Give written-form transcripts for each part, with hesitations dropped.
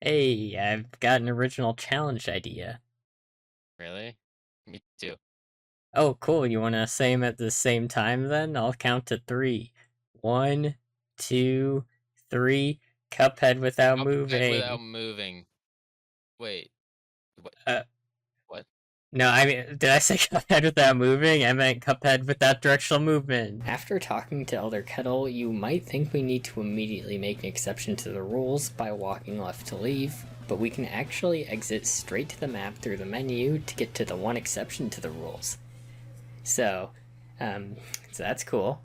Hey, I've got an original challenge idea. Really? Me too. Oh, cool. You want to say them at the same time then? I'll count to three. One, two, three. Cuphead without Cuphead without moving. moving. Wait, what? Uh, What? no, I mean, did I say Cuphead without moving? I meant Cuphead without directional movement. After talking to Elder Kettle, you might think we need to immediately make an exception to the rules by walking left to leave, but we can actually exit straight to the map through the menu to get to the one exception to the rules. So, um, so that's cool.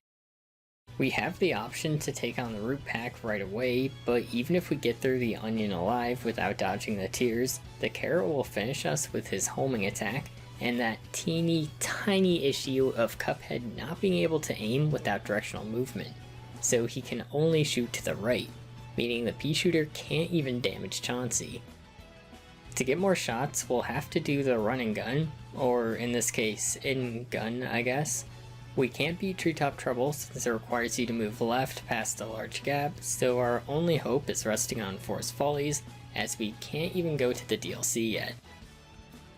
We have the option to take on the root pack right away, but even if we get through the onion alive without dodging the tears, the carrot will finish us with his homing attack, and that teeny tiny issue of Cuphead not being able to aim without directional movement, so he can only shoot to the right, meaning the pea shooter can't even damage Chauncey. To get more shots, we'll have to do the run and gun, or in this case, in gun, I guess. We can't beat Treetop Trouble since it requires you to move left past a large gap, so our only hope is resting on Forest Follies, as we can't even go to the DLC yet.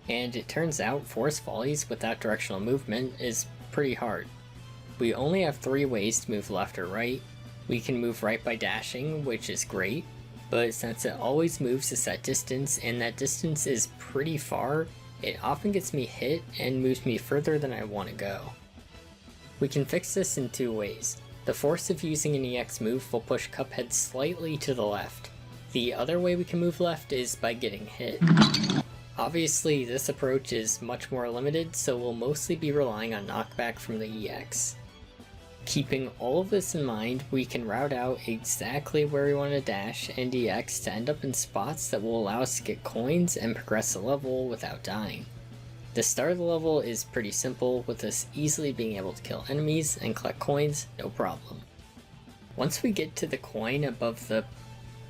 And it turns out Forest Follies without directional movement is pretty hard. We only have 3 ways to move left or right. We can move right by dashing, which is great, but since it always moves a set distance and that distance is pretty far, it often gets me hit and moves me further than I want to go. We can fix this in 2 ways. The force of using an EX move will push Cuphead slightly to the left. The other way we can move left is by getting hit. Obviously, this approach is much more limited, so we'll mostly be relying on knockback from the EX. Keeping all of this in mind, we can route out exactly where we want to dash and EX to end up in spots that will allow us to get coins and progress the level without dying. The start of the level is pretty simple, with us easily being able to kill enemies and collect coins, no problem. Once we get to the coin above the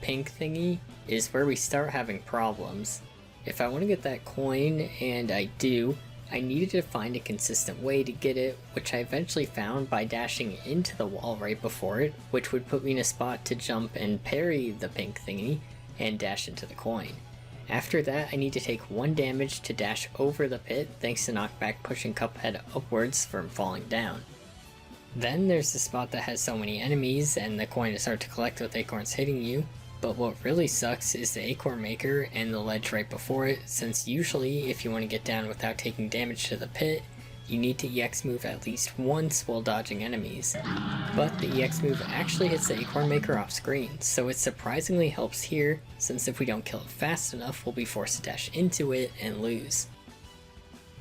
pink thingy is where we start having problems. If I want to get that coin, and I do, I needed to find a consistent way to get it, which I eventually found by dashing into the wall right before it, which would put me in a spot to jump and parry the pink thingy and dash into the coin. After that, I need to take 1 damage to dash over the pit thanks to knockback pushing Cuphead upwards from falling down. Then there's the spot that has so many enemies and the coin is hard to collect with acorns hitting you, but what really sucks is the acorn maker and the ledge right before it, since usually if you want to get down without taking damage to the pit, you need to EX move at least once while dodging enemies. But the EX move actually hits the acorn maker off screen, so it surprisingly helps here, since if we don't kill it fast enough, we'll be forced to dash into it and lose.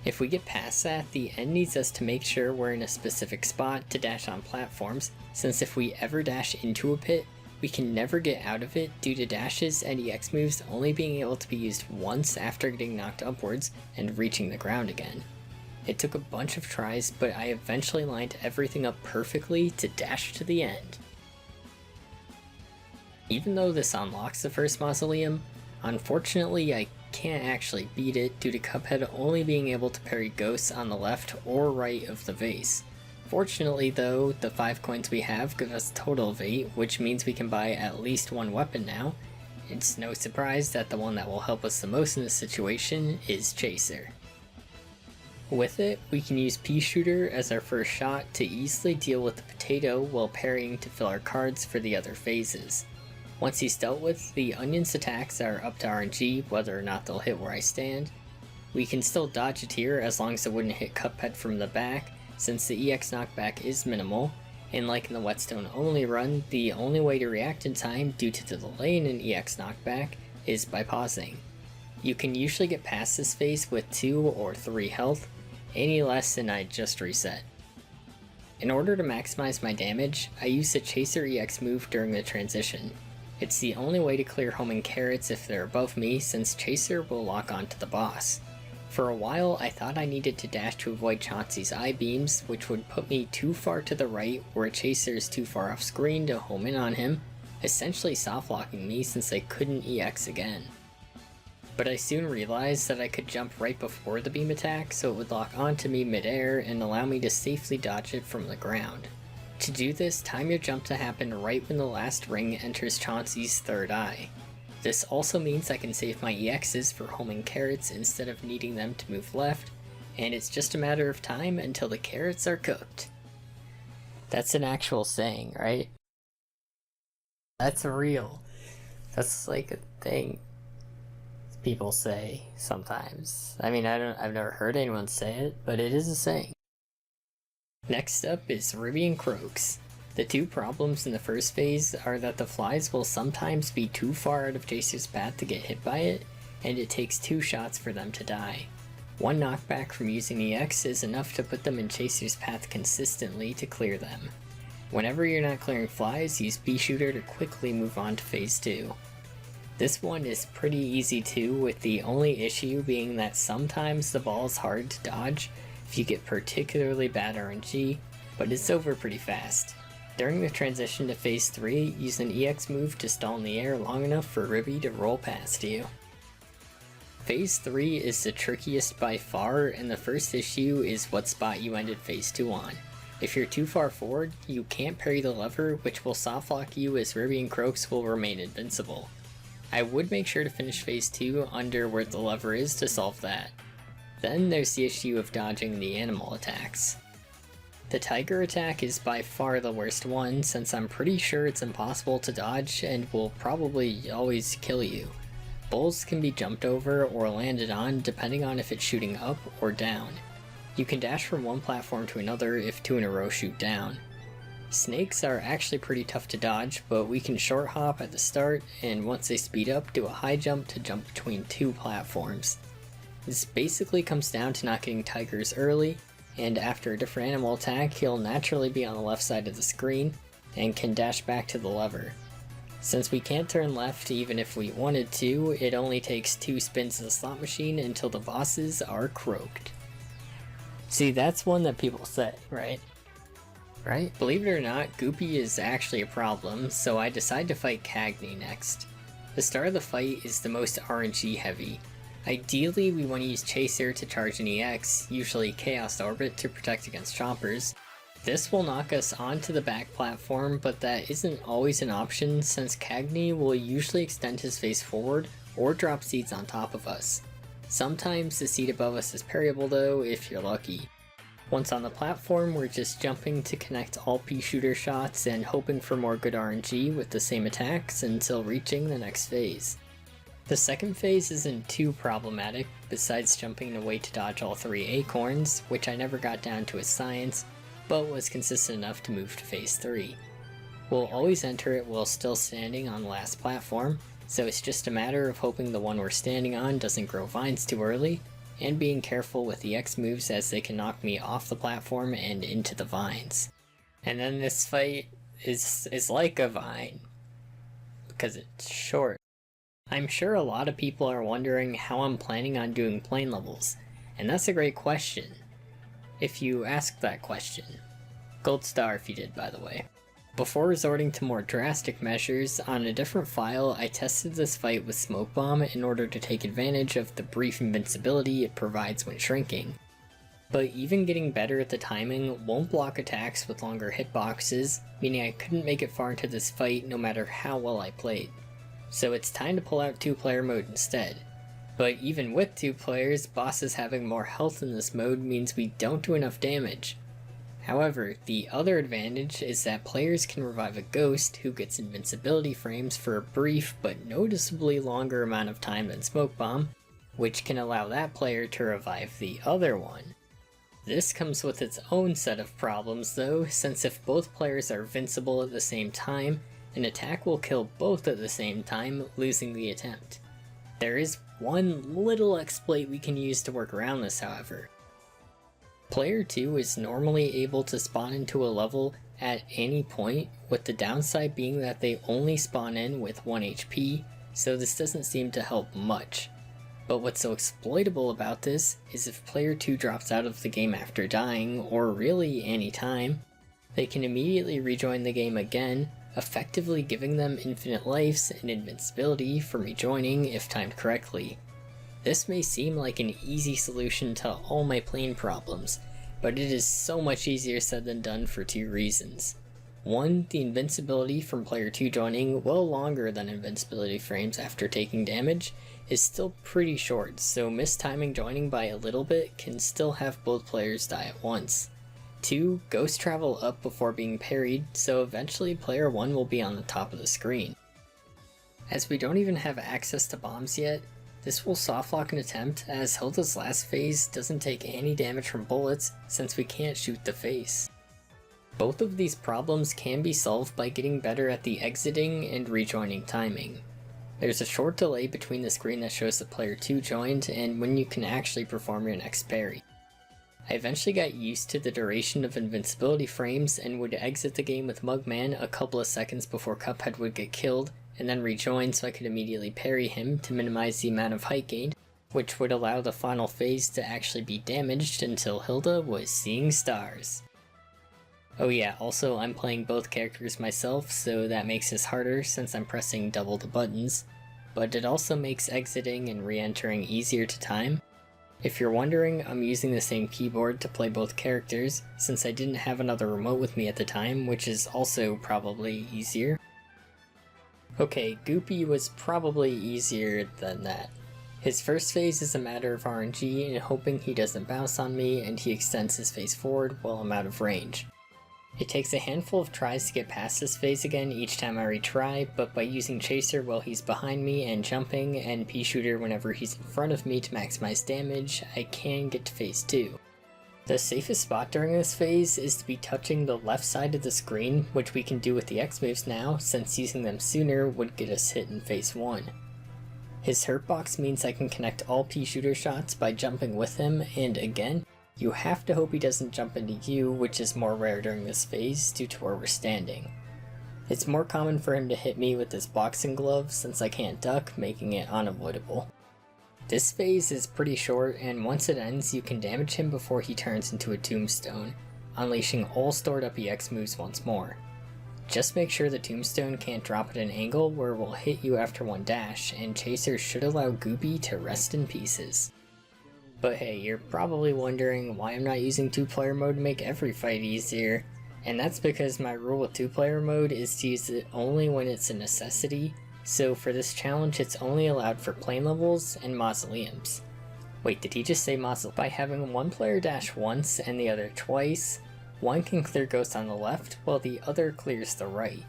If we get past that, the end needs us to make sure we're in a specific spot to dash on platforms, since if we ever dash into a pit, we can never get out of it due to dashes and EX moves only being able to be used once after getting knocked upwards and reaching the ground again. It took a bunch of tries, but I eventually lined everything up perfectly to dash to the end. Even though this unlocks the first mausoleum, unfortunately I can't actually beat it due to Cuphead only being able to parry ghosts on the left or right of the vase. Fortunately though, the 5 coins we have give us a total of 8, which means we can buy at least 1 weapon now. It's no surprise that the one that will help us the most in this situation is Chaser. With it, we can use Pea Shooter as our first shot to easily deal with the potato while parrying to fill our cards for the other phases. Once he's dealt with, the onion's attacks are up to RNG whether or not they'll hit where I stand. We can still dodge it here as long as it wouldn't hit Cuphead from the back, since the EX knockback is minimal, and like in the Whetstone only run, the only way to react in time due to the delay in an EX knockback is by pausing. You can usually get past this phase with 2 or 3 health, any less than I just reset. In order to maximize my damage, I use the Chaser EX move during the transition. It's the only way to clear homing carrots if they're above me, since Chaser will lock onto the boss. For a while I thought I needed to dash to avoid Chauncey's eye beams, which would put me too far to the right where Chaser is too far off screen to home in on him, essentially soft locking me since I couldn't EX again. But I soon realized that I could jump right before the beam attack so it would lock onto me midair and allow me to safely dodge it from the ground. To do this, time your jump to happen right when the last ring enters Chauncey's third eye. This also means I can save my EXs for homing carrots instead of needing them to move left, and it's just a matter of time until the carrots are cooked. That's an actual saying, right? That's real. That's like a thing people say sometimes. I mean, I've never heard anyone say it, but it is a saying. Next up is Ruby and Croaks. The two problems in the first phase are that the flies will sometimes be too far out of Chaser's path to get hit by it, and it takes 2 shots for them to die. One knockback from using EX is enough to put them in Chaser's path consistently to clear them. Whenever you're not clearing flies, use Bee Shooter to quickly move on to phase 2. This one is pretty easy too, with the only issue being that sometimes the ball is hard to dodge if you get particularly bad RNG, but it's over pretty fast. During the transition to phase 3, use an EX move to stall in the air long enough for Ruby to roll past you. Phase 3 is the trickiest by far, and the first issue is what spot you ended phase 2 on. If you're too far forward, you can't parry the lever, which will softlock you as Ruby and Croaks will remain invincible. I would make sure to finish phase 2 under where the lever is to solve that. Then there's the issue of dodging the animal attacks. The tiger attack is by far the worst one, since I'm pretty sure it's impossible to dodge and will probably always kill you. Bulls can be jumped over or landed on depending on if it's shooting up or down. You can dash from one platform to another if 2 in a row shoot down. Snakes are actually pretty tough to dodge, but we can short hop at the start, and once they speed up, do a high jump to jump between 2 platforms. This basically comes down to not getting tigers early, and after a different animal attack, he'll naturally be on the left side of the screen, and can dash back to the lever. Since we can't turn left even if we wanted to, it only takes 2 spins of the slot machine until the bosses are croaked. See, that's one that people say, right? Right? Believe it or not, Goopy is actually a problem, so I decide to fight Cagney next. The start of the fight is the most RNG heavy. Ideally, we want to use Chaser to charge an EX, usually Chaos Orbit to protect against choppers. This will knock us onto the back platform, but that isn't always an option since Cagney will usually extend his face forward or drop seeds on top of us. Sometimes the seed above us is parryable though, if you're lucky. Once on the platform, we're just jumping to connect all Bee Shooter shots and hoping for more good RNG with the same attacks until reaching the next phase. The second phase isn't too problematic, besides jumping away to dodge all 3 acorns, which I never got down to a science, but was consistent enough to move to phase 3. We'll always enter it while still standing on the last platform, so it's just a matter of hoping the one we're standing on doesn't grow vines too early, and being careful with the X moves as they can knock me off the platform and into the vines. And then this fight is like a vine, because it's short. I'm sure a lot of people are wondering how I'm planning on doing plane levels, and that's a great question. If you ask that question. Gold star if you did, by the way. Before resorting to more drastic measures, on a different file I tested this fight with Smoke Bomb in order to take advantage of the brief invincibility it provides when shrinking. But even getting better at the timing won't block attacks with longer hitboxes, meaning I couldn't make it far into this fight no matter how well I played. So it's time to pull out 2-player mode instead. But even with 2 players, bosses having more health in this mode means we don't do enough damage. However, the other advantage is that players can revive a ghost who gets invincibility frames for a brief but noticeably longer amount of time than Smoke Bomb, which can allow that player to revive the other one. This comes with its own set of problems though, since if both players are invincible at the same time, an attack will kill both at the same time, losing the attempt. There is one little exploit we can use to work around this, however. Player 2 is normally able to spawn into a level at any point, with the downside being that they only spawn in with 1 HP, so this doesn't seem to help much. But what's so exploitable about this is if player 2 drops out of the game after dying, or really any time, they can immediately rejoin the game again, effectively giving them infinite lives and invincibility from rejoining if timed correctly. This may seem like an easy solution to all my plane problems, but it is so much easier said than done for 2 reasons. 1. The invincibility from player 2 joining, well longer than invincibility frames after taking damage, is still pretty short, so mistiming joining by a little bit can still have both players die at once. 2. Ghost travel up before being parried, so eventually player 1 will be on the top of the screen. As we don't even have access to bombs yet, this will softlock an attempt, as Hilda's last phase doesn't take any damage from bullets since we can't shoot the face. Both of these problems can be solved by getting better at the exiting and rejoining timing. There's a short delay between the screen that shows that player 2 joined and when you can actually perform your next parry. I eventually got used to the duration of invincibility frames and would exit the game with Mugman a couple of seconds before Cuphead would get killed, and then rejoin so I could immediately parry him to minimize the amount of height gained, which would allow the final phase to actually be damaged until Hilda was seeing stars. Oh yeah, also I'm playing both characters myself, so that makes this harder since I'm pressing double the buttons, but it also makes exiting and re-entering easier to time. If you're wondering, I'm using the same keyboard to play both characters, since I didn't have another remote with me at the time, which is also probably easier. Okay, Goopy was probably easier than that. His first phase is a matter of RNG and hoping he doesn't bounce on me and he extends his phase forward while I'm out of range. It takes a handful of tries to get past this phase again each time I retry, but by using Chaser while he's behind me and jumping, and P-Shooter whenever he's in front of me to maximize damage, I can get to phase 2. The safest spot during this phase is to be touching the left side of the screen, which we can do with the X moves now, since using them sooner would get us hit in phase 1. His hurt box means I can connect all P-Shooter shots by jumping with him, and again, you have to hope he doesn't jump into you, which is more rare during this phase due to where we're standing. It's more common for him to hit me with his boxing glove since I can't duck, making it unavoidable. This phase is pretty short, and once it ends you can damage him before he turns into a tombstone, unleashing all stored up EX moves once more. Just make sure the tombstone can't drop at an angle where it will hit you after one dash, and Chaser should allow Goopy to rest in pieces. But hey, you're probably wondering why I'm not using 2-player mode to make every fight easier, and that's because my rule with 2-player mode is to use it only when it's a necessity, so for this challenge it's only allowed for plane levels and Mausoleums. Wait, did he just say Mausoleum? By having one player dash once and the other twice, one can clear Ghost on the left while the other clears the right.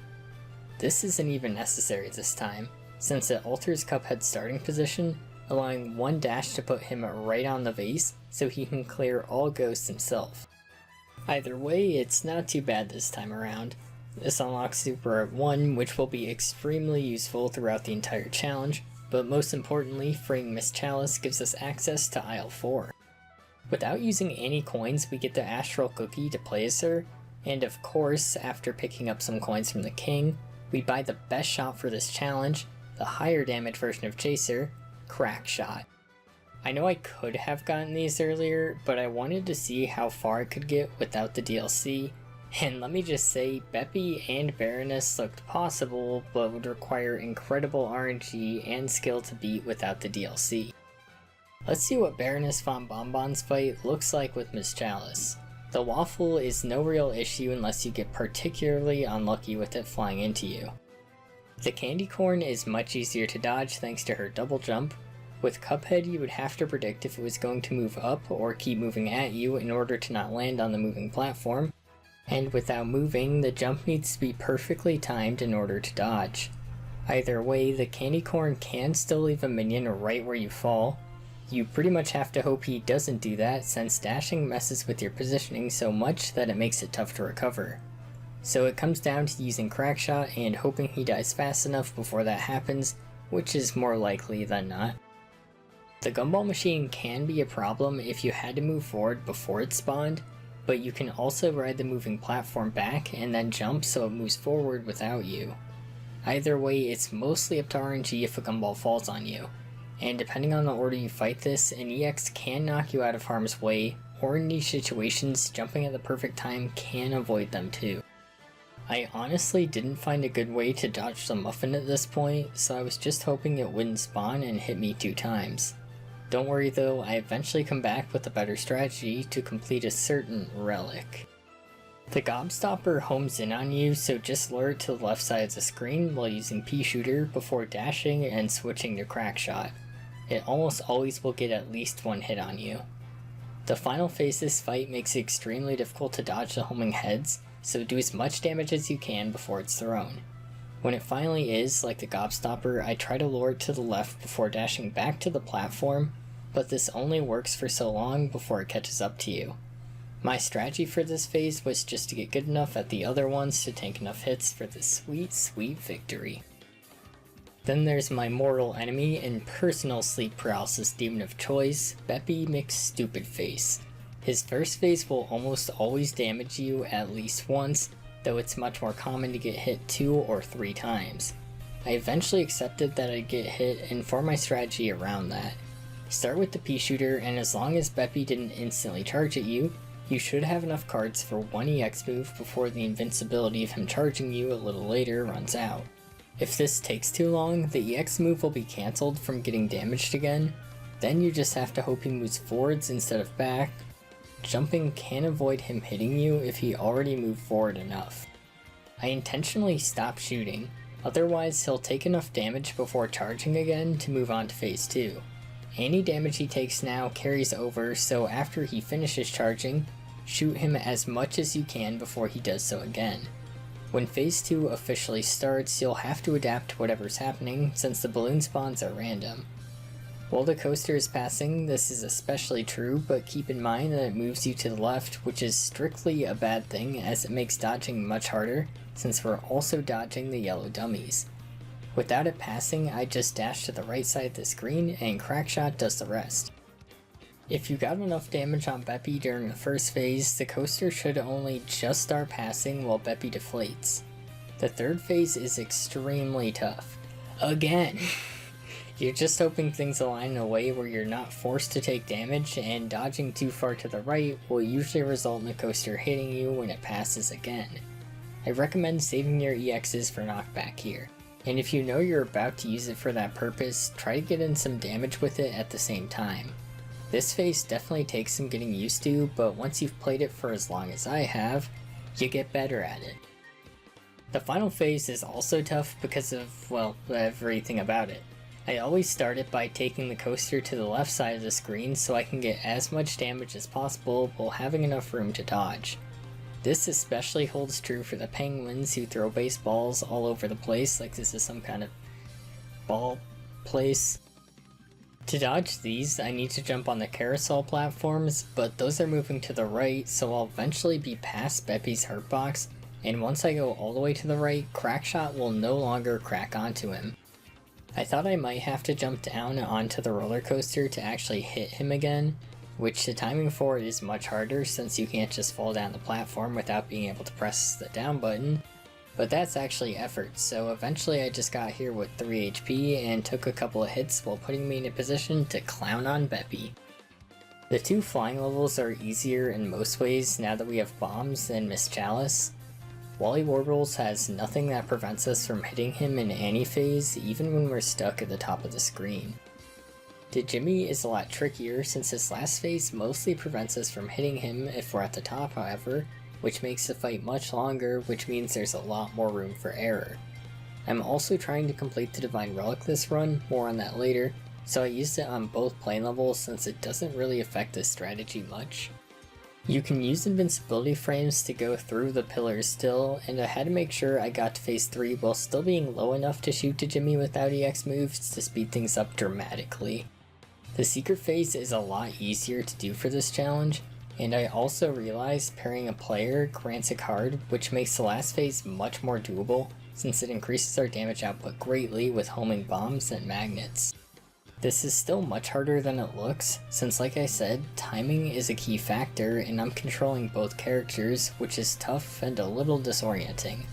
This isn't even necessary this time, since it alters Cuphead's starting position, allowing one dash to put him right on the vase so he can clear all ghosts himself. Either way, it's not too bad this time around. This unlocks Super Art 1, which will be extremely useful throughout the entire challenge, but most importantly, freeing Miss Chalice gives us access to Aisle 4. Without using any coins, we get the Astral Cookie to play as her, and of course, after picking up some coins from the King, we buy the best shot for this challenge, the higher damage version of Chaser, Crack Shot. I know I could have gotten these earlier, but I wanted to see how far I could get without the DLC, and let me just say, Beppy and Baroness looked possible, but would require incredible RNG and skill to beat without the DLC. Let's see what Baroness von Bonbon's fight looks like with Miss Chalice. The waffle is no real issue unless you get particularly unlucky with it flying into you. The candy corn is much easier to dodge thanks to her double jump. With Cuphead you would have to predict if it was going to move up or keep moving at you in order to not land on the moving platform, and without moving, the jump needs to be perfectly timed in order to dodge. Either way, the candy corn can still leave a minion right where you fall. You pretty much have to hope he doesn't do that since dashing messes with your positioning so much that it makes it tough to recover. So it comes down to using Crackshot and hoping he dies fast enough before that happens, which is more likely than not. The gumball machine can be a problem if you had to move forward before it spawned, but you can also ride the moving platform back and then jump so it moves forward without you. Either way, it's mostly up to RNG if a gumball falls on you, and depending on the order you fight this, an EX can knock you out of harm's way, or in niche situations, jumping at the perfect time can avoid them too. I honestly didn't find a good way to dodge the muffin at this point, so I was just hoping it wouldn't spawn and hit me 2 times. Don't worry though, I eventually come back with a better strategy to complete a certain relic. The Gobstopper homes in on you, so just lure it to the left side of the screen while using P-Shooter before dashing and switching to Crackshot. It almost always will get at least one hit on you. The final phase of this fight makes it extremely difficult to dodge the homing heads, so do as much damage as you can before it's thrown. When it finally is, like the Gobstopper, I try to lure it to the left before dashing back to the platform, but this only works for so long before it catches up to you. My strategy for this phase was just to get good enough at the other ones to tank enough hits for this sweet, sweet victory. Then there's my mortal enemy and personal sleep paralysis demon of choice, Beppy McStupidface. His first phase will almost always damage you at least once, though it's much more common to get hit 2 or 3 times. I eventually accepted that I'd get hit and formed my strategy around that. Start with the P-Shooter, and as long as Beppy didn't instantly charge at you, you should have enough cards for one EX move before the invincibility of him charging you a little later runs out. If this takes too long, the EX move will be cancelled from getting damaged again, then you just have to hope he moves forwards instead of back. Jumping can avoid him hitting you if he already moved forward enough. I intentionally stop shooting, otherwise he'll take enough damage before charging again to move on to phase 2. Any damage he takes now carries over, so after he finishes charging, shoot him as much as you can before he does so again. When phase 2 officially starts, you'll have to adapt to whatever's happening since the balloon spawns are random. While the coaster is passing, this is especially true, but keep in mind that it moves you to the left, which is strictly a bad thing as it makes dodging much harder, since we're also dodging the yellow dummies. Without it passing, I just dash to the right side of the screen and Crackshot does the rest. If you got enough damage on Beppy during the first phase, the coaster should only just start passing while Beppy deflates. The third phase is extremely tough. Again! You're just hoping things align in a way where you're not forced to take damage, and dodging too far to the right will usually result in the coaster hitting you when it passes again. I recommend saving your EXs for knockback here, and if you know you're about to use it for that purpose, try to get in some damage with it at the same time. This phase definitely takes some getting used to, but once you've played it for as long as I have, you get better at it. The final phase is also tough because of, well, everything about it. I always start it by taking the coaster to the left side of the screen so I can get as much damage as possible while having enough room to dodge. This especially holds true for the penguins who throw baseballs all over the place like this is some kind of ball place. To dodge these, I need to jump on the carousel platforms, but those are moving to the right, so I'll eventually be past Beppy's hurt box, and once I go all the way to the right, Crackshot will no longer crack onto him. I thought I might have to jump down onto the roller coaster to actually hit him again, which the timing for it is much harder since you can't just fall down the platform without being able to press the down button, but that's actually effort, so eventually I just got here with 3 HP and took a couple of hits while putting me in a position to clown on Beppy. The 2 flying levels are easier in most ways now that we have bombs and Miss Chalice. Wally Warbles has nothing that prevents us from hitting him in any phase, even when we're stuck at the top of the screen. Djimmi is a lot trickier since his last phase mostly prevents us from hitting him if we're at the top, however, which makes the fight much longer, which means there's a lot more room for error. I'm also trying to complete the Divine Relic this run, more on that later, so I used it on both plane levels since it doesn't really affect this strategy much. You can use invincibility frames to go through the pillars still, and I had to make sure I got to phase 3 while still being low enough to shoot Djimmi without EX moves to speed things up dramatically. The secret phase is a lot easier to do for this challenge, and I also realized pairing a player grants a card which makes the last phase much more doable since it increases our damage output greatly with homing bombs and magnets. This is still much harder than it looks, since like I said, timing is a key factor and I'm controlling both characters, which is tough and a little disorienting.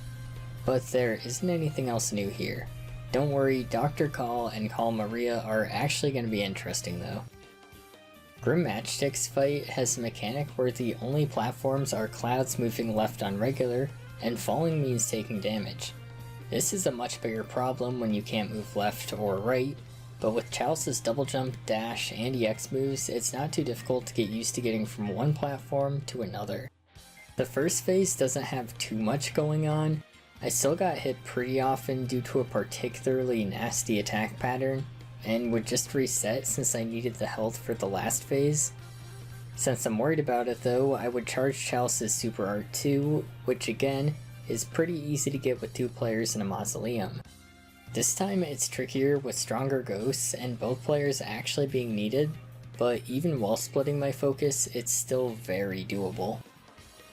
But there isn't anything else new here. Don't worry, Dr. Call and Call Maria are actually going to be interesting though. Grim Matchstick's fight has a mechanic where the only platforms are clouds moving left on regular, and falling means taking damage. This is a much bigger problem when you can't move left or right, but with Chalice's double jump, dash, and EX moves, it's not too difficult to get used to getting from one platform to another. The first phase doesn't have too much going on. I still got hit pretty often due to a particularly nasty attack pattern, and would just reset since I needed the health for the last phase. Since I'm worried about it though, I would charge Chalice's Super Art 2, which again, is pretty easy to get with 2 players in a Mausoleum. This time it's trickier with stronger ghosts and both players actually being needed, but even while splitting my focus, it's still very doable.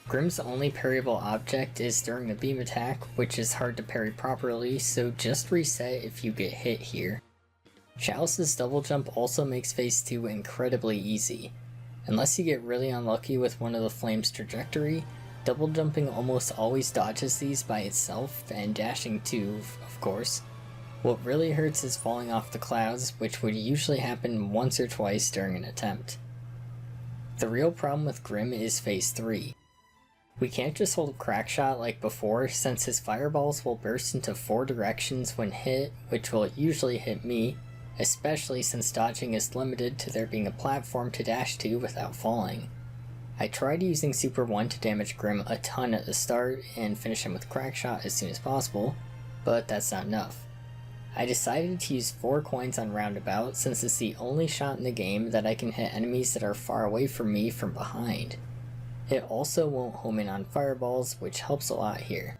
Grimm's only parryable object is during the beam attack, which is hard to parry properly, so just reset if you get hit here. Chalice's double jump also makes phase 2 incredibly easy. Unless you get really unlucky with one of the flames trajectory, double jumping almost always dodges these by itself, and dashing too, of course. What really hurts is falling off the clouds, which would usually happen once or twice during an attempt. The real problem with Grimm is phase 3. We can't just hold a crack shot like before, since his fireballs will burst into 4 directions when hit, which will usually hit me, especially since dodging is limited to there being a platform to dash to without falling. I tried using Super 1 to damage Grimm a ton at the start and finish him with crack shot as soon as possible, but that's not enough. I decided to use 4 coins on Roundabout since it's the only shot in the game that I can hit enemies that are far away from me from behind. It also won't home in on fireballs, which helps a lot here.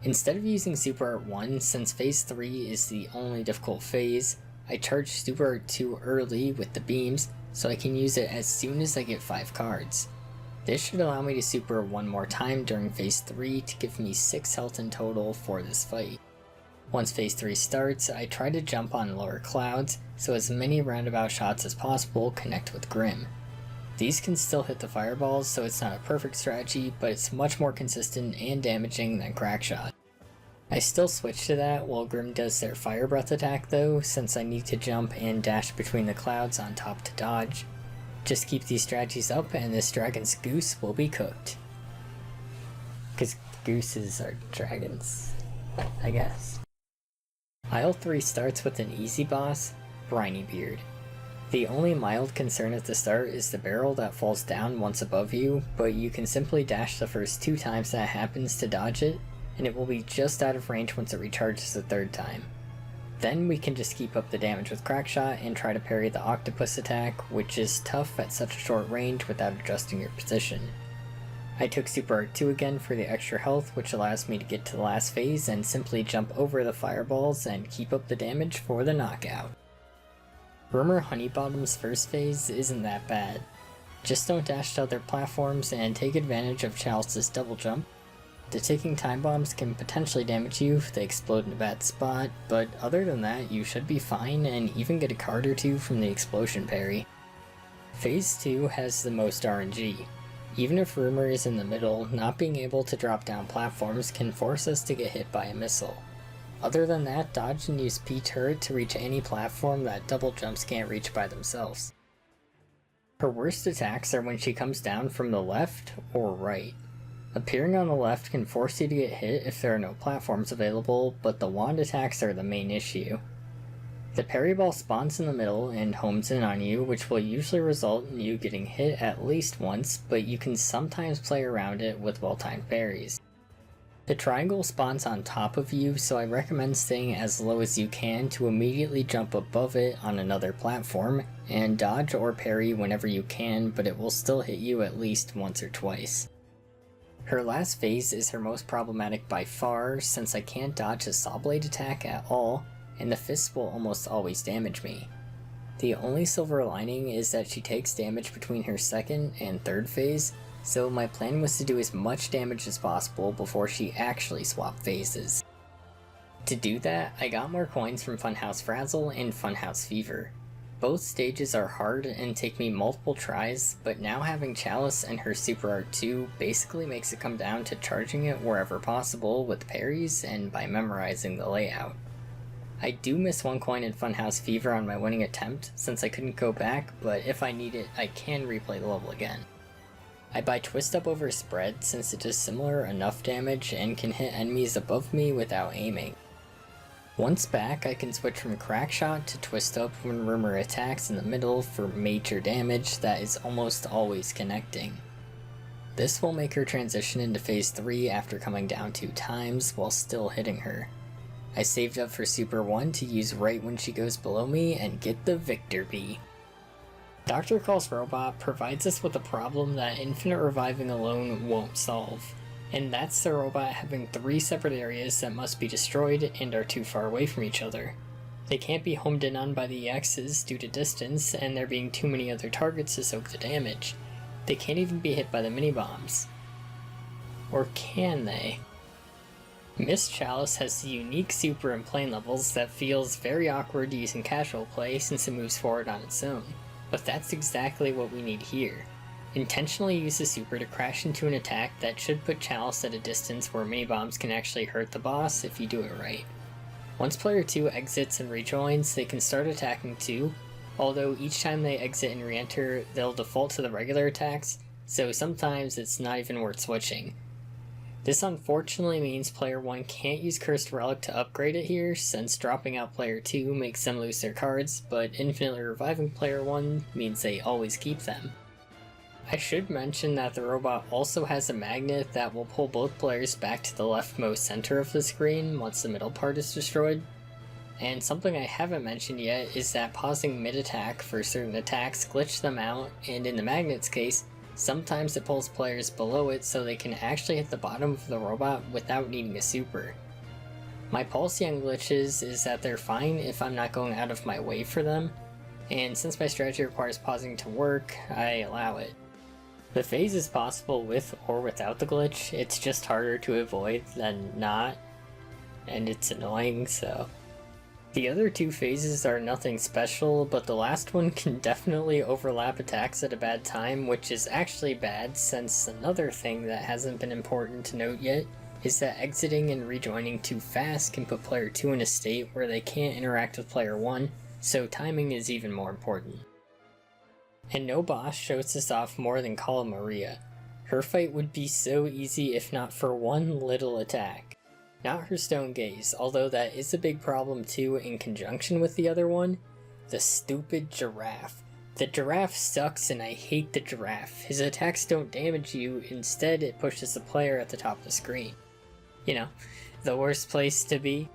Instead of using Super Art 1, since phase 3 is the only difficult phase, I charged Super Art 2 early with the beams, so I can use it as soon as I get 5 cards. This should allow me to super one more time during phase 3 to give me 6 health in total for this fight. Once phase 3 starts, I try to jump on lower clouds, so as many roundabout shots as possible connect with Grimm. These can still hit the fireballs, so it's not a perfect strategy, but it's much more consistent and damaging than Crackshot. I still switch to that while Grimm does their Fire Breath attack though, since I need to jump and dash between the clouds on top to dodge. Just keep these strategies up and this dragon's goose will be cooked. Because gooses are dragons, I guess. Aisle 3 starts with an easy boss, Briny Beard. The only mild concern at the start is the barrel that falls down once above you, but you can simply dash the first 2 times that happens to dodge it, and it will be just out of range once it recharges the 3rd time. Then we can just keep up the damage with Crackshot and try to parry the octopus attack, which is tough at such a short range without adjusting your position. I took Super Art 2 again for the extra health, which allows me to get to the last phase and simply jump over the fireballs and keep up the damage for the knockout. Rumor Honeybottom's first phase isn't that bad. Just don't dash to other platforms and take advantage of Chalice's double jump. The ticking time bombs can potentially damage you if they explode in a bad spot, but other than that you should be fine and even get a card or 2 from the explosion parry. Phase 2 has the most RNG. Even if Rumor is in the middle, not being able to drop down platforms can force us to get hit by a missile. Other than that, dodge and use P-Turret to reach any platform that double jumps can't reach by themselves. Her worst attacks are when she comes down from the left or right. Appearing on the left can force you to get hit if there are no platforms available, but the wand attacks are the main issue. The parry ball spawns in the middle and homes in on you, which will usually result in you getting hit at least once, but you can sometimes play around it with well-timed parries. The triangle spawns on top of you, so I recommend staying as low as you can to immediately jump above it on another platform, and dodge or parry whenever you can, but it will still hit you at least once or twice. Her last phase is her most problematic by far, since I can't dodge a saw blade attack at all, and the fists will almost always damage me. The only silver lining is that she takes damage between her 2nd and 3rd phase, so my plan was to do as much damage as possible before she actually swapped phases. To do that, I got more coins from Funhouse Frazzle and Funhouse Fever. Both stages are hard and take me multiple tries, but now having Chalice and her Super Art 2 basically makes it come down to charging it wherever possible with parries and by memorizing the layout. I do miss 1 coin in Funhouse Fever on my winning attempt since I couldn't go back, but if I need it, I can replay the level again. I buy Twist Up over Spread since it does similar enough damage and can hit enemies above me without aiming. Once back, I can switch from Crackshot to Twist Up when Rumor attacks in the middle for major damage that is almost always connecting. This will make her transition into phase 3 after coming down 2 times while still hitting her. I saved up for Super 1 to use right when she goes below me and get the victory. Dr. Call's robot provides us with a problem that infinite reviving alone won't solve, and that's the robot having 3 separate areas that must be destroyed and are too far away from each other. They can't be homed in on by the EXs due to distance, and there being too many other targets to soak the damage. They can't even be hit by the mini-bombs. Or can they? Miss Chalice has the unique super and plane levels that feels very awkward to use in casual play since it moves forward on its own. But that's exactly what we need here. Intentionally use the super to crash into an attack that should put Chalice at a distance where mini-bombs can actually hurt the boss if you do it right. Once player 2 exits and rejoins, they can start attacking too, although each time they exit and re-enter, they'll default to the regular attacks, so sometimes it's not even worth switching. This unfortunately means player 1 can't use Cursed Relic to upgrade it here, since dropping out player 2 makes them lose their cards, but infinitely reviving player 1 means they always keep them. I should mention that the robot also has a magnet that will pull both players back to the leftmost center of the screen once the middle part is destroyed. And something I haven't mentioned yet is that pausing mid-attack for certain attacks glitch them out, and in the magnet's case, sometimes it pulls players below it so they can actually hit the bottom of the robot without needing a super. My policy on glitches is that they're fine if I'm not going out of my way for them, and since my strategy requires pausing to work, I allow it. The phase is possible with or without the glitch, it's just harder to avoid than not, and it's annoying, so. The other 2 phases are nothing special, but the last one can definitely overlap attacks at a bad time, which is actually bad since another thing that hasn't been important to note yet is that exiting and rejoining too fast can put player 2 in a state where they can't interact with player 1, so timing is even more important. And no boss shows this off more than Cala Maria. Her fight would be so easy if not for one little attack. Not her Stone Gaze, although that is a big problem too in conjunction with the other one. The stupid giraffe. The giraffe sucks and I hate the giraffe. His attacks don't damage you, instead it pushes the player at the top of the screen. You know, the worst place to be.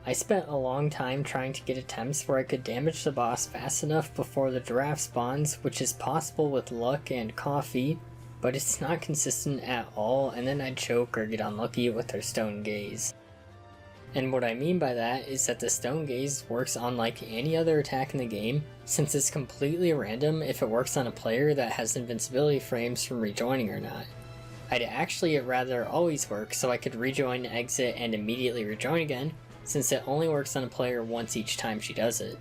I spent a long time trying to get attempts where I could damage the boss fast enough before the giraffe spawns, which is possible with luck and coffee, but it's not consistent at all, and then I'd choke or get unlucky with her Stone Gaze. And what I mean by that is that the Stone Gaze works unlike any other attack in the game, since it's completely random if it works on a player that has invincibility frames from rejoining or not. I'd actually rather always work so I could rejoin, exit, and immediately rejoin again, since it only works on a player once each time she does it.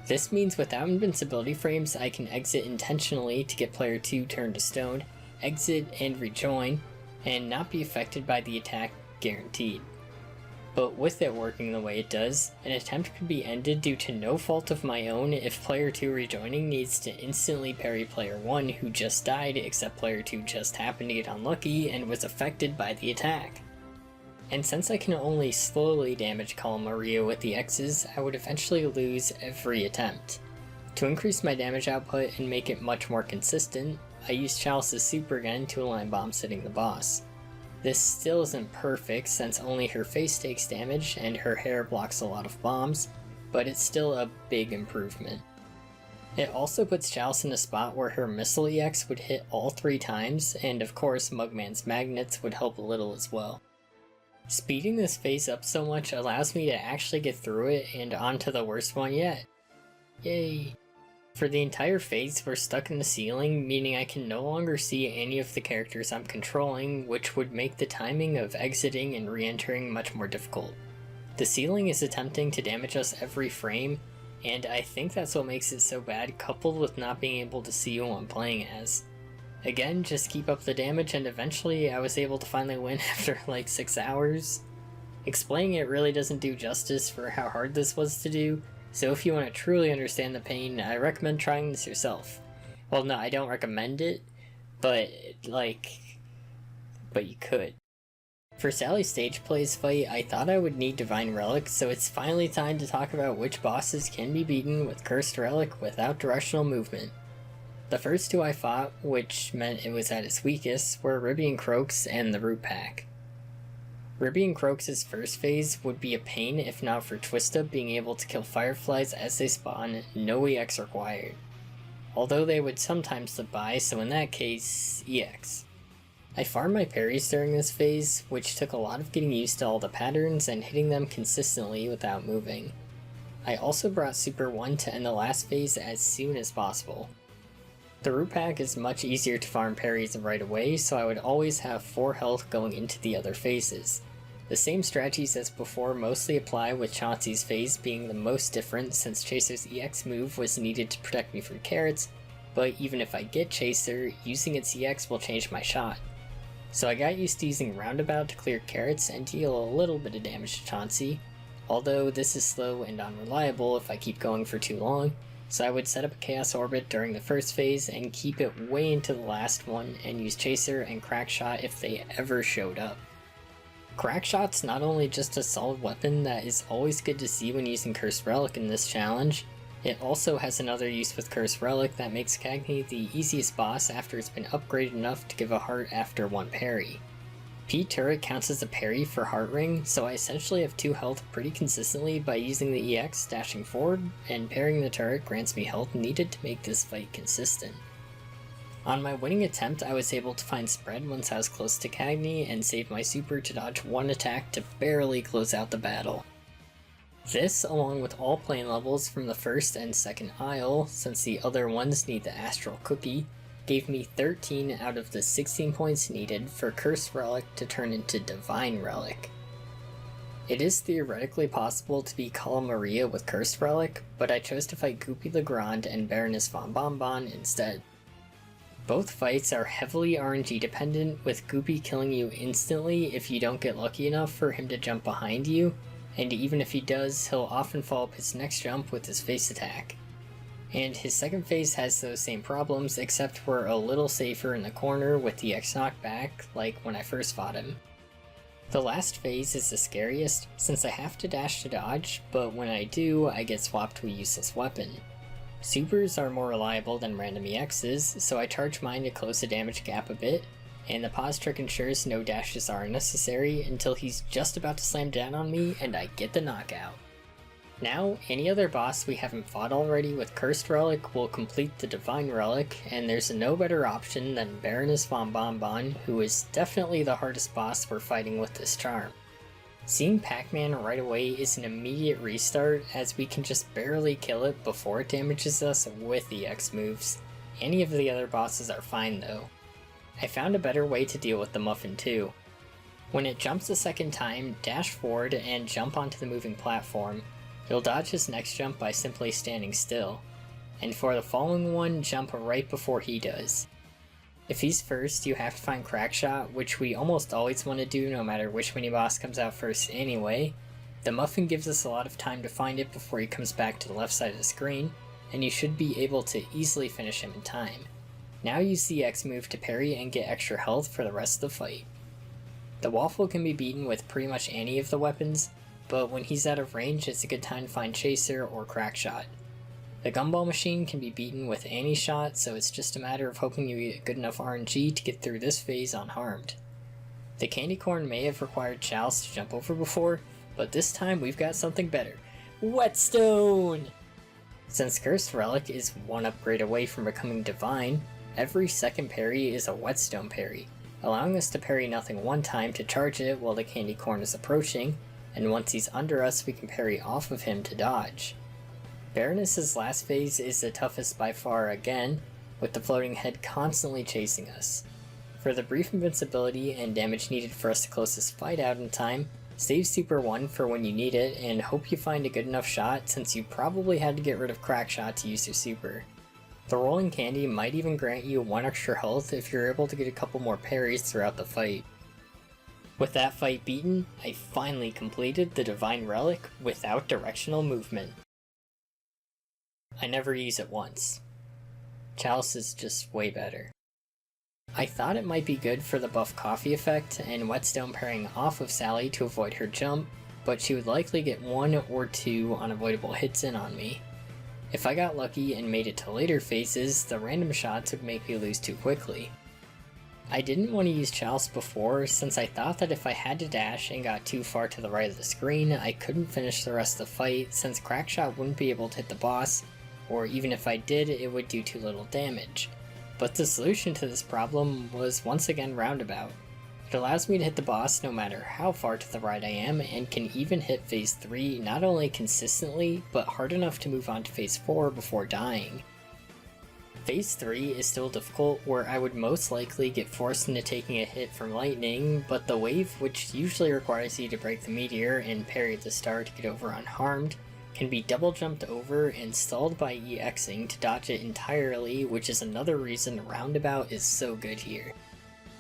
This means without invincibility frames I can exit intentionally to get player 2 turned to stone, exit and rejoin, and not be affected by the attack guaranteed. But with it working the way it does, an attempt could be ended due to no fault of my own if player 2 rejoining needs to instantly parry player 1 who just died, except player 2 just happened to get unlucky and was affected by the attack. And since I can only slowly damage Cala Maria with the X's, I would eventually lose every attempt. To increase my damage output and make it much more consistent, I used Chalice's super again to align bombs hitting the boss. This still isn't perfect since only her face takes damage and her hair blocks a lot of bombs, but it's still a big improvement. It also puts Chalice in a spot where her missile EX would hit all 3 times, and of course Mugman's magnets would help a little as well. Speeding this phase up so much allows me to actually get through it and onto the worst one yet. Yay! For the entire phase we're stuck in the ceiling, meaning I can no longer see any of the characters I'm controlling, which would make the timing of exiting and re-entering much more difficult. The ceiling is attempting to damage us every frame, and I think that's what makes it so bad, coupled with not being able to see who I'm playing as. Again, just keep up the damage, and eventually I was able to finally win after like 6 hours. Explaining it really doesn't do justice for how hard this was to do, so if you want to truly understand the pain, I recommend trying this yourself. Well, no, I don't recommend it, but you could. For Sally's stage plays fight, I thought I would need Divine Relic, so it's finally time to talk about which bosses can be beaten with Cursed Relic without directional movement. The first two I fought, which meant it was at its weakest, were Ribby and Croaks and the Root Pack. Ribby and Croaks' first phase would be a pain if not for Twista being able to kill fireflies as they spawn, no EX required. Although they would sometimes slip by, so in that case, EX. I farmed my parries during this phase, which took a lot of getting used to all the patterns and hitting them consistently without moving. I also brought Super 1 to end the last phase as soon as possible. The Root Pack is much easier to farm parries right away, so I would always have 4 health going into the other phases. The same strategies as before mostly apply, with Chauncey's phase being the most different since Chaser's EX move was needed to protect me from carrots, but even if I get Chaser, using its EX will change my shot. So I got used to using Roundabout to clear carrots and deal a little bit of damage to Chauncey, although this is slow and unreliable if I keep going for too long, so I would set up a Chaos Orbit during the first phase and keep it way into the last one and use Chaser and Crackshot if they ever showed up. Crackshot's not only just a solid weapon that is always good to see when using Cursed Relic in this challenge, it also has another use with Cursed Relic that makes Cagney the easiest boss after it's been upgraded enough to give a heart after one parry. P-Turret counts as a parry for Heart Ring, so I essentially have 2 health pretty consistently by using the EX dashing forward, and parrying the turret grants me health needed to make this fight consistent. On my winning attempt, I was able to find spread once I was close to Cagney and saved my super to dodge one attack to barely close out the battle. This, along with all plane levels from the first and second aisle, since the other ones need the Astral Cookie, gave me 13 out of the 16 points needed for Cursed Relic to turn into Divine Relic. It is theoretically possible to be Cala Maria with Cursed Relic, but I chose to fight Goopy Legrand and Baroness Von Bonbon instead. Both fights are heavily RNG dependent, with Goopy killing you instantly if you don't get lucky enough for him to jump behind you, and even if he does, he'll often follow up his next jump with his face attack. And his second phase has those same problems, except we're a little safer in the corner with the X knockback, like when I first fought him. The last phase is the scariest, since I have to dash to dodge, but when I do, I get swapped to a useless weapon. Supers are more reliable than random EXs, so I charge mine to close the damage gap a bit, and the pause trick ensures no dashes are necessary until he's just about to slam down on me and I get the knockout. Now, any other boss we haven't fought already with Cursed Relic will complete the Divine Relic, and there's no better option than Baroness Von Bonbon, who is definitely the hardest boss we're fighting with this charm. Seeing Pac-Man right away is an immediate restart, as we can just barely kill it before it damages us with the X moves. Any of the other bosses are fine though. I found a better way to deal with the Muffin too. When it jumps a second time, dash forward and jump onto the moving platform. You'll dodge his next jump by simply standing still, and for the following one, jump right before he does. If he's first, you have to find Crackshot, which we almost always want to do no matter which mini-boss comes out first anyway. The Muffin gives us a lot of time to find it before he comes back to the left side of the screen, and you should be able to easily finish him in time. Now use the X move to parry and get extra health for the rest of the fight. The Waffle can be beaten with pretty much any of the weapons, but when he's out of range it's a good time to find Chaser or Crackshot. The Gumball Machine can be beaten with any shot, so it's just a matter of hoping you get good enough RNG to get through this phase unharmed. The Candy Corn may have required Chalice to jump over before, but this time we've got something better. Whetstone! Since Cursed Relic is one upgrade away from becoming Divine, every second parry is a Whetstone parry, allowing us to parry nothing one time to charge it while the Candy Corn is approaching, and once he's under us we can parry off of him to dodge. Baroness's last phase is the toughest by far again, with the floating head constantly chasing us. For the brief invincibility and damage needed for us to close this fight out in time, save Super 1 for when you need it and hope you find a good enough shot since you probably had to get rid of Crackshot to use your super. The Rolling Candy might even grant you 1 extra health if you're able to get a couple more parries throughout the fight. With that fight beaten, I finally completed the Divine Relic without directional movement. I never use it once. Chalice is just way better. I thought it might be good for the buff coffee effect and Whetstone parrying off of Sally to avoid her jump, but she would likely get 1 or 2 unavoidable hits in on me. If I got lucky and made it to later phases, the random shots would make me lose too quickly. I didn't want to use Chalice before since I thought that if I had to dash and got too far to the right of the screen, I couldn't finish the rest of the fight since Crackshot wouldn't be able to hit the boss, or even if I did, it would do too little damage. But the solution to this problem was once again Roundabout. It allows me to hit the boss no matter how far to the right I am, and can even hit phase 3 not only consistently, but hard enough to move on to phase 4 before dying. Phase 3 is still difficult, where I would most likely get forced into taking a hit from lightning, but the wave, which usually requires you to break the meteor and parry the star to get over unharmed, can be double jumped over and stalled by EXing to dodge it entirely, which is another reason Roundabout is so good here.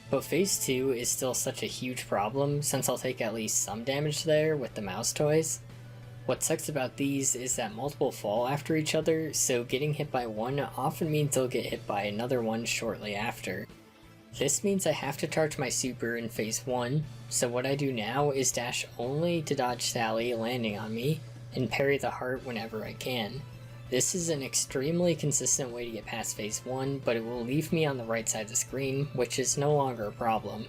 But phase 2 is still such a huge problem since I'll take at least some damage there with the mouse toys. What sucks about these is that multiple fall after each other, so getting hit by one often means they'll get hit by another one shortly after. This means I have to charge my super in phase 1, so what I do now is dash only to dodge Sally landing on me, and parry the heart whenever I can. This is an extremely consistent way to get past phase 1, but it will leave me on the right side of the screen, which is no longer a problem.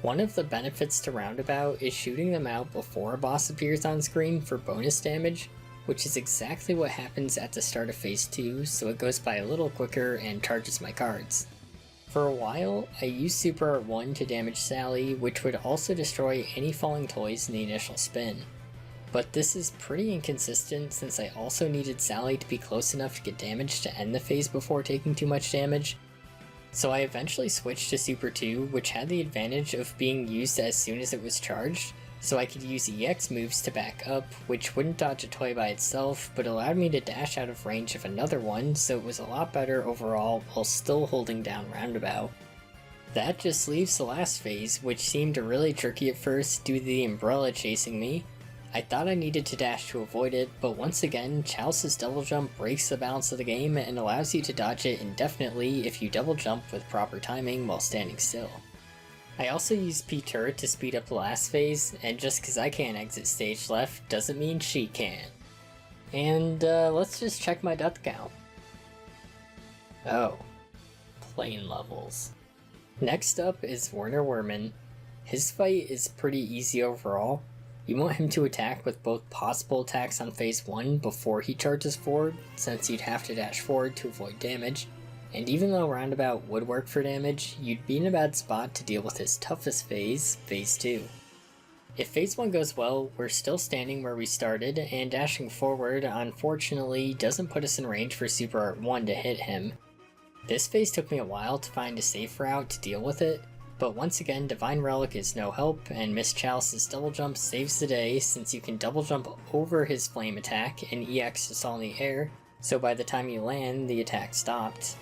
One of the benefits to Roundabout is shooting them out before a boss appears on screen for bonus damage, which is exactly what happens at the start of phase 2, so it goes by a little quicker and charges my cards. For a while, I used Super Art 1 to damage Sally, which would also destroy any falling toys in the initial spin. But this is pretty inconsistent since I also needed Sally to be close enough to get damage to end the phase before taking too much damage. So I eventually switched to Super 2, which had the advantage of being used as soon as it was charged, so I could use EX moves to back up, which wouldn't dodge a toy by itself, but allowed me to dash out of range of another one, so it was a lot better overall while still holding down Roundabout. That just leaves the last phase, which seemed really tricky at first due to the umbrella chasing me. I thought I needed to dash to avoid it, but once again, Chalice's double jump breaks the balance of the game and allows you to dodge it indefinitely if you double jump with proper timing while standing still. I also used P-Turret to speed up the last phase, and just cause I can't exit stage left doesn't mean she can. And let's just check my death count. Oh, plane levels. Next up is Werner Werman. His fight is pretty easy overall. You want him to attack with both possible attacks on phase 1 before he charges forward, since you'd have to dash forward to avoid damage, and even though Roundabout would work for damage, you'd be in a bad spot to deal with his toughest phase, phase 2. If phase 1 goes well, we're still standing where we started, and dashing forward unfortunately doesn't put us in range for Super Art 1 to hit him. This phase took me a while to find a safe route to deal with it, but once again, Divine Relic is no help, and Miss Chalice's double jump saves the day since you can double jump over his flame attack and EX is all in the air, so by the time you land, the attack stopped.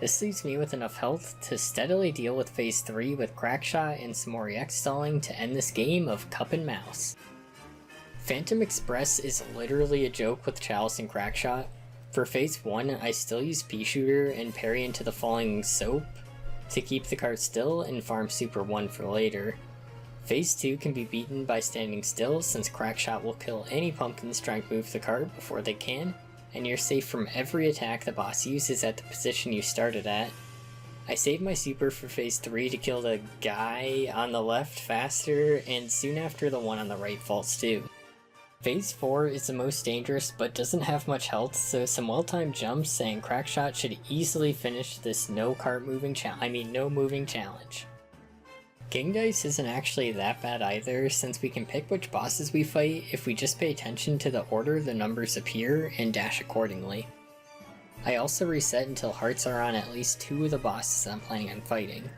This leaves me with enough health to steadily deal with phase 3 with Crackshot and some more EX stalling to end this game of Cup and Mouse. Phantom Express is literally a joke with Chalice and Crackshot. For phase 1, I still use Pea-Shooter and parry into the falling soap to keep the card still and farm Super 1 for later. Phase 2 can be beaten by standing still since Crackshot will kill any pumpkins trying to move the card before they can, and you're safe from every attack the boss uses at the position you started at. I saved my super for phase 3 to kill the guy on the left faster, and soon after the one on the right falls too. Phase 4 is the most dangerous but doesn't have much health, so some well-timed jumps and Crackshot should easily finish this no moving challenge. King Dice isn't actually that bad either, since we can pick which bosses we fight if we just pay attention to the order the numbers appear and dash accordingly. I also reset until hearts are on at least 2 of the bosses I'm planning on fighting.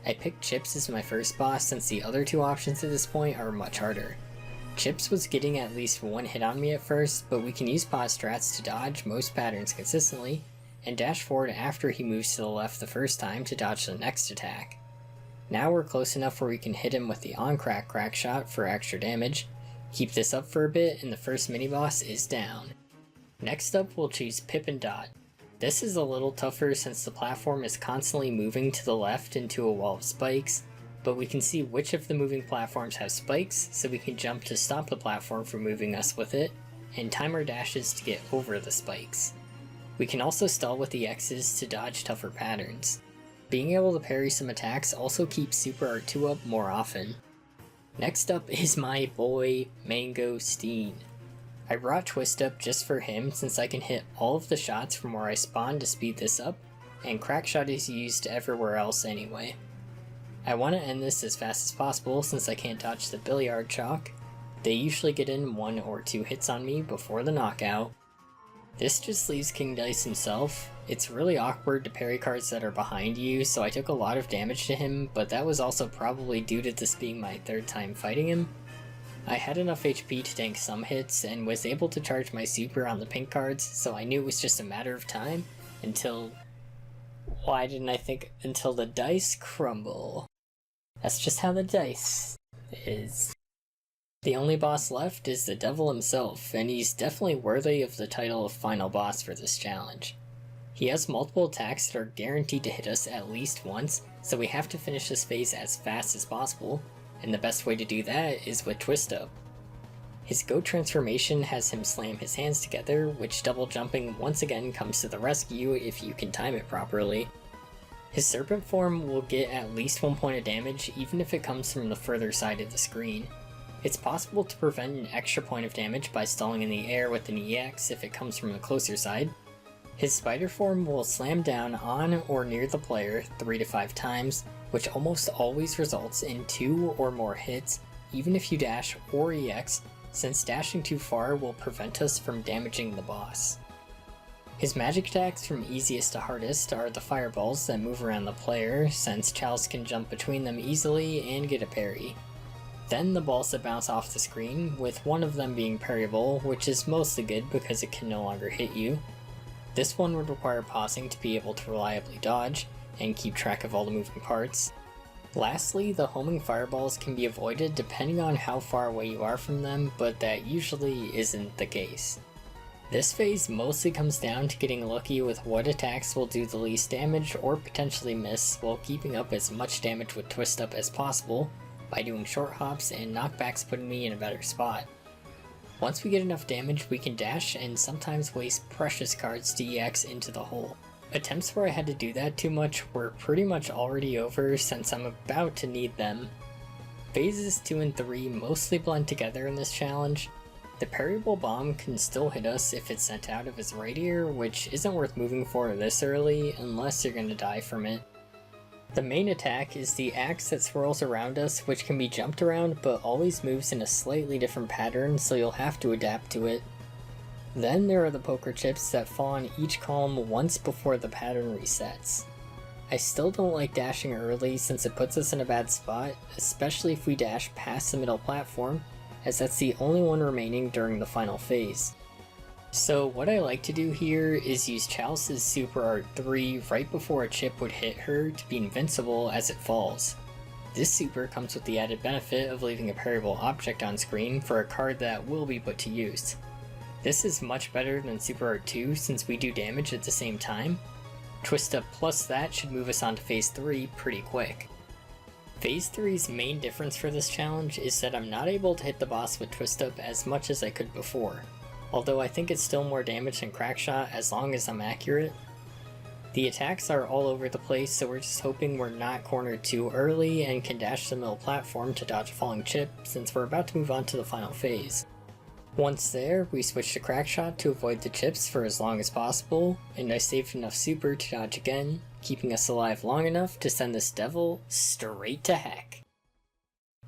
I picked Chips as my first boss since the other 2 options at this point are much harder. Chips was getting at least 1 hit on me at first, but we can use pause strats to dodge most patterns consistently, and dash forward after he moves to the left the first time to dodge the next attack. Now we're close enough where we can hit him with the on-crack Crackshot for extra damage. Keep this up for a bit and the first mini-boss is down. Next up we'll choose Pip and Dot. This is a little tougher since the platform is constantly moving to the left into a wall of spikes, but we can see which of the moving platforms have spikes, so we can jump to stop the platform from moving us with it, and time our dashes to get over the spikes. We can also stall with the X's to dodge tougher patterns. Being able to parry some attacks also keeps Super Art 2 up more often. Next up is my boy, Mangosteen. I brought Twist Up just for him since I can hit all of the shots from where I spawn to speed this up, and Crackshot is used everywhere else anyway. I want to end this as fast as possible since I can't dodge the Billiard Chalk. They usually get in 1 or 2 hits on me before the knockout. This just leaves King Dice himself. It's really awkward to parry cards that are behind you, so I took a lot of damage to him, but that was also probably due to this being my 3rd time fighting him. I had enough HP to tank some hits, and was able to charge my super on the pink cards, so I knew it was just a matter of time until... why didn't I think until the dice crumble? That's just how the dice is. The only boss left is the devil himself, and he's definitely worthy of the title of final boss for this challenge. He has multiple attacks that are guaranteed to hit us at least once, so we have to finish this phase as fast as possible, and the best way to do that is with Twist Up. His Goat transformation has him slam his hands together, which double jumping once again comes to the rescue if you can time it properly. His Serpent form will get at least 1 point of damage even if it comes from the further side of the screen. It's possible to prevent an extra point of damage by stalling in the air with an EX if it comes from the closer side. His Spider form will slam down on or near the player 3 to 5 times, which almost always results in 2 or more hits, even if you dash or EX, since dashing too far will prevent us from damaging the boss. His magic attacks from easiest to hardest are the fireballs that move around the player, since Chalice can jump between them easily and get a parry. Then the balls that bounce off the screen, with one of them being parryable, which is mostly good because it can no longer hit you. This one would require pausing to be able to reliably dodge, and keep track of all the moving parts. Lastly, the homing fireballs can be avoided depending on how far away you are from them, but that usually isn't the case. This phase mostly comes down to getting lucky with what attacks will do the least damage or potentially miss while keeping up as much damage with Twist Up as possible, by doing short hops and knockbacks putting me in a better spot. Once we get enough damage, we can dash and sometimes waste precious cards to EX into the hole. Attempts where I had to do that too much were pretty much already over since I'm about to need them. Phases 2 and 3 mostly blend together in this challenge. The parryable bomb can still hit us if it's sent out of his right ear, which isn't worth moving for this early unless you're going to die from it. The main attack is the axe that swirls around us, which can be jumped around but always moves in a slightly different pattern, so you'll have to adapt to it. Then there are the poker chips that fall on each column once before the pattern resets. I still don't like dashing early since it puts us in a bad spot, especially if we dash past the middle platform, as that's the only one remaining during the final phase. So what I like to do here is use Chalice's Super Art 3 right before a chip would hit her to be invincible as it falls. This super comes with the added benefit of leaving a parryable object on screen for a card that will be put to use. This is much better than Super Art 2 since we do damage at the same time. Twist Up plus that should move us on to Phase 3 pretty quick. Phase 3's main difference for this challenge is that I'm not able to hit the boss with Twist Up as much as I could before, although I think it's still more damage than Crackshot as long as I'm accurate. The attacks are all over the place, so we're just hoping we're not cornered too early and can dash the middle platform to dodge a falling chip since we're about to move on to the final phase. Once there, we switch to Crackshot to avoid the chips for as long as possible, and I saved enough super to dodge again, keeping us alive long enough to send this devil straight to heck.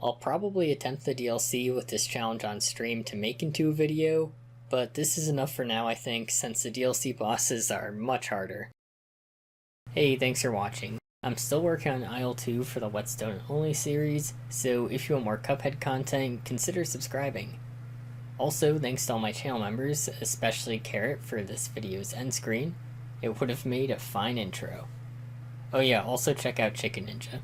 I'll probably attempt the DLC with this challenge on stream to make into a video, but this is enough for now I think since the DLC bosses are much harder. Hey, thanks for watching. I'm still working on Isle 2 for the Whetstone Only series, so if you want more Cuphead content, consider subscribing. Also, thanks to all my channel members, especially Carrot for this video's end screen. It would have made a fine intro. Oh yeah, also check out Chicken Ninja.